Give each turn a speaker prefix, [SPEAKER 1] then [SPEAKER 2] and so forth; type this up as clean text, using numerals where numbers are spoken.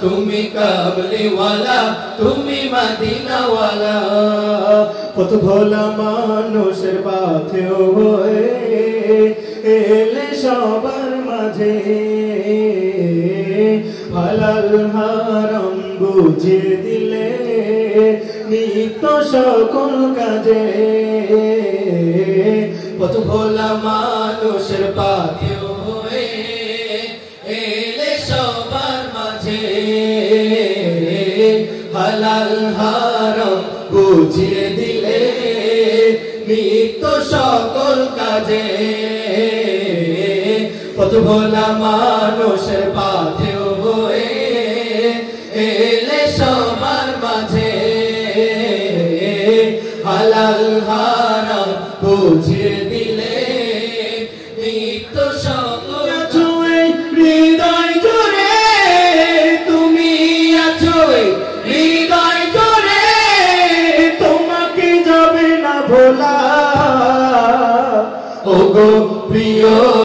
[SPEAKER 1] তুমি কাবলিওয়ালা তুমি মদিনাওয়ালা
[SPEAKER 2] পথ ভোলা মানুষের পাথেও হয়ে এলে সবার মাঝে হালাল হারাম বুঝিয়ে দিলে নিত্য সকল কাজে
[SPEAKER 1] পথ ভোলা মানুষের পাথেও হয়ে এলে সবার মাঝে হালাল হারাম বুঝিয়ে দিলে নিত্য সকল কাজে পথ ভোলা মানুষের পাথেও হয়ে এলে সবার মাঝে হালাল হারাম বুঝিয়ে দিলে নিত্য সকল
[SPEAKER 2] হৃদয় জোরে
[SPEAKER 1] তুমি আছো হৃদয় জোরে
[SPEAKER 2] তোমাকে যাবে না ভোলা
[SPEAKER 1] ওগো প্রিয়